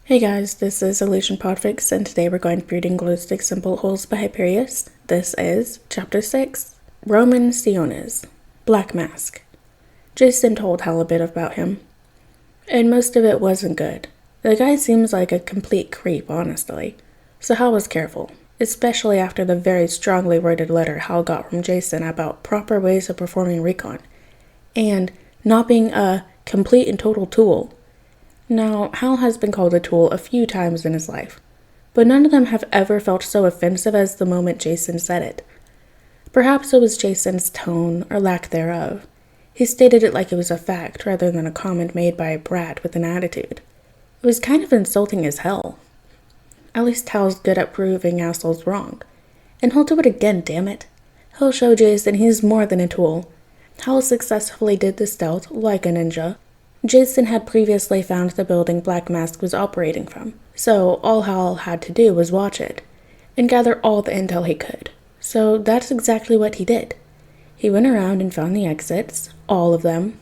Hey guys, this is Illusion Podfic, and today we're going to be reading Glowsticks and Bullet Holes by Hyperius. This is Chapter 6, Roman Siones, Black Mask. Jason told Hal a bit about him, and most of it wasn't good. The guy seems like a complete creep, honestly, so Hal was careful, especially after the very strongly worded letter Hal got from Jason about proper ways of performing recon, and not being a complete and total tool. Now, Hal has been called a tool a few times in his life, but none of them have ever felt so offensive as the moment Jason said it. Perhaps it was Jason's tone, or lack thereof. He stated it like it was a fact rather than a comment made by a brat with an attitude. It was kind of insulting as hell. At least Hal's good at proving assholes wrong. And he'll do it again, damn it. He'll show Jason he's more than a tool. Hal successfully did the stealth like a ninja. Jason had previously found the building Black Mask was operating from, so all Hal had to do was watch it, and gather all the intel he could. So that's exactly what he did. He went around and found the exits, all of them,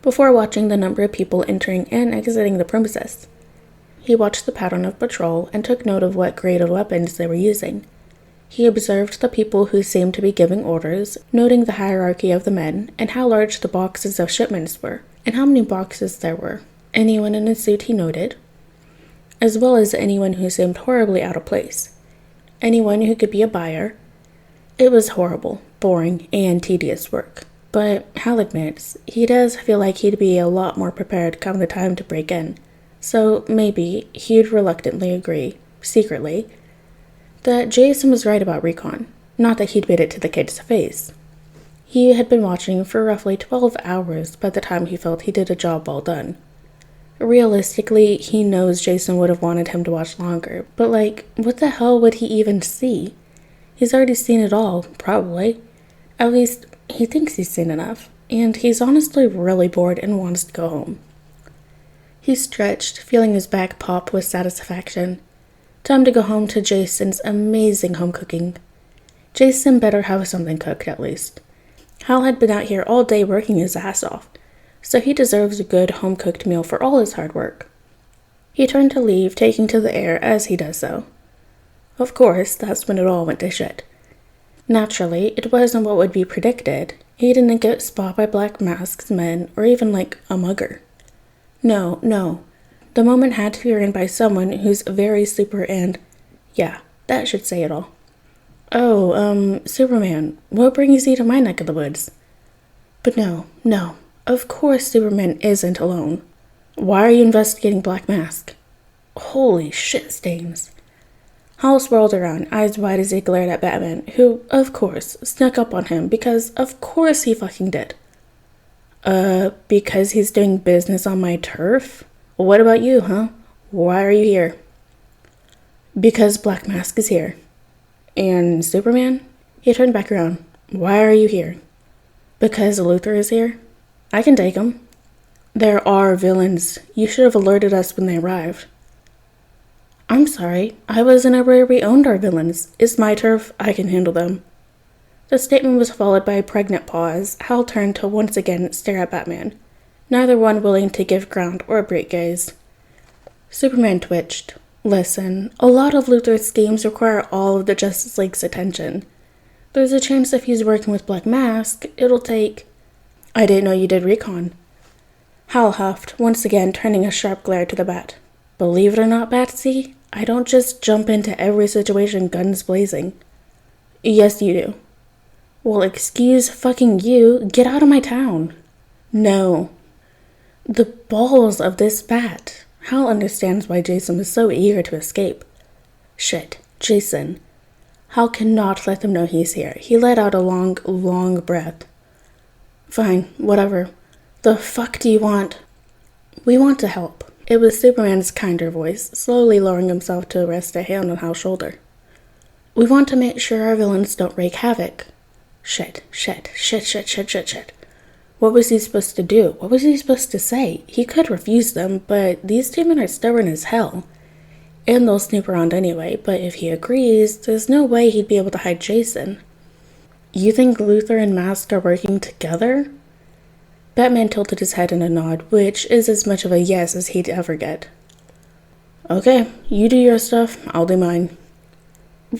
before watching the number of people entering and exiting the premises. He watched the pattern of patrol and took note of what grade of weapons they were using. He observed the people who seemed to be giving orders, noting the hierarchy of the men and how large the boxes of shipments were, and how many boxes there were. Anyone in a suit he noted, as well as anyone who seemed horribly out of place. Anyone who could be a buyer. It was horrible, boring, and tedious work. But Hal admits, he does feel like he'd be a lot more prepared come the time to break in. So maybe he'd reluctantly agree, secretly, that Jason was right about recon, not that he'd made it to the kid's face. He had been watching for roughly 12 hours by the time he felt he did a job well done. Realistically, he knows Jason would have wanted him to watch longer, but what the hell would he even see? He's already seen it all, probably. At least, he thinks he's seen enough, and he's honestly really bored and wants to go home. He stretched, feeling his back pop with satisfaction. Time to go home to Jason's amazing home cooking. Jason better have something cooked, at least. Hal had been out here all day working his ass off, so he deserves a good home-cooked meal for all his hard work. He turned to leave, taking to the air as he does so. Of course, that's when it all went to shit. Naturally, it wasn't what would be predicted. He didn't get spotted by Black Mask's men, or even a mugger. No. The moment had to be earned by someone who's very super and, yeah, that should say it all. Oh, Superman, what brings you to my neck of the woods? But no, of course Superman isn't alone. Why are you investigating Black Mask? Holy shit stains. Hal swirled around, eyes wide as he glared at Batman, who, of course, snuck up on him because of course he fucking did. Because he's doing business on my turf? What about you, huh? Why are you here? Because Black Mask is here. And Superman? He turned back around. Why are you here? Because Luthor is here? I can take him. There are villains. You should have alerted us when they arrived. I'm sorry. I wasn't aware we owned our villains. It's my turf. I can handle them. The statement was followed by a pregnant pause. Hal turned to once again stare at Batman, neither one willing to give ground or break gaze. Superman twitched. Listen, a lot of Luthor's schemes require all of the Justice League's attention. There's a chance if he's working with Black Mask, it'll take... I didn't know you did recon. Hal huffed, once again turning a sharp glare to the Bat. Believe it or not, Batsy, I don't just jump into every situation guns blazing. Yes, you do. Well, excuse fucking you, get out of my town. No. The balls of this Bat. Hal understands why Jason was so eager to escape. Shit, Jason. Hal cannot let them know he's here. He let out a long breath. Fine, whatever. The fuck do you want? We want to help. It was Superman's kinder voice, slowly lowering himself to rest a hand on Hal's shoulder. We want to make sure our villains don't wreak havoc. Shit. What was he supposed to do? What was he supposed to say? He could refuse them, but these two men are stubborn as hell. And they'll snoop around anyway, but if he agrees, there's no way he'd be able to hide Jason. You think Luthor and Mask are working together? Batman tilted his head in a nod, which is as much of a yes as he'd ever get. Okay, you do your stuff, I'll do mine.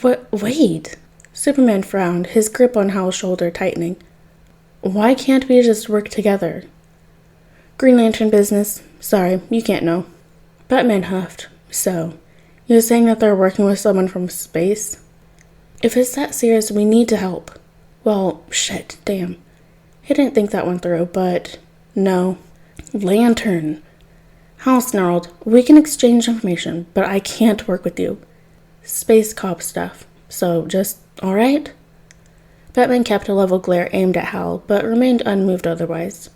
What? Wait. Superman frowned, his grip on Hal's shoulder tightening. Why can't we just work together? Green Lantern business. Sorry, you can't know. Batman huffed. So, you're saying that they're working with someone from space? If it's that serious, we need to help. Well, shit, damn. He didn't think that one through, but no. Lantern. Hal snarled, we can exchange information, but I can't work with you. Space cop stuff. So, just, alright? Batman kept a level glare aimed at Hal, but remained unmoved otherwise.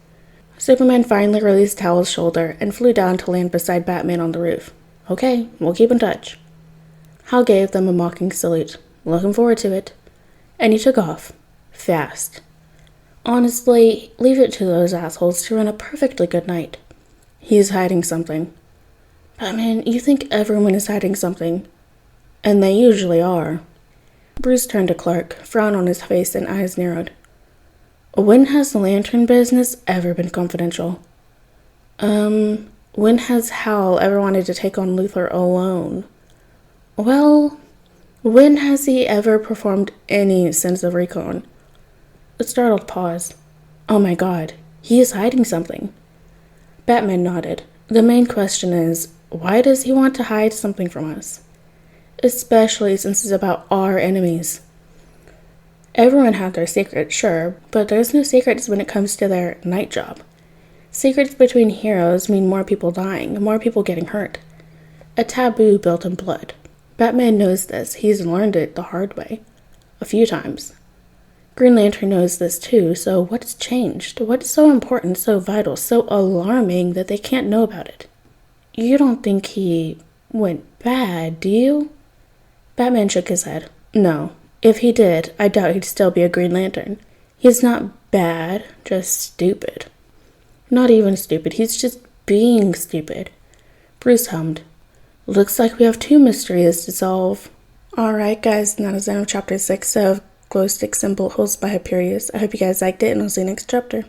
Superman finally released Hal's shoulder and flew down to land beside Batman on the roof. Okay, we'll keep in touch. Hal gave them a mocking salute. Looking forward to it. And he took off. Fast. Honestly, leave it to those assholes to run a perfectly good night. He's hiding something. Batman, you think everyone is hiding something. And they usually are. Bruce turned to Clark, frown on his face and eyes narrowed. When has the Lantern business ever been confidential? When has Hal ever wanted to take on Luthor alone? Well, when has he ever performed any sense of recon? A startled pause. Oh my god, he is hiding something. Batman nodded. The main question is, why does he want to hide something from us? Especially since it's about our enemies. Everyone had their secrets, sure, but there's no secrets when it comes to their night job. Secrets between heroes mean more people dying, more people getting hurt. A taboo built in blood. Batman knows this. He's learned it the hard way. A few times. Green Lantern knows this too, so what's changed? What's so important, so vital, so alarming that they can't know about it? You don't think he went bad, do you? Batman shook his head. No. If he did, I doubt he'd still be a Green Lantern. He's not bad, just stupid. Not even stupid, he's just being stupid. Bruce hummed. Looks like we have 2 mysteries to solve. Alright guys, that is the end of chapter 6 of Glowsticks and Bullet Holes by Hyperius. I hope you guys liked it and I'll see you next chapter.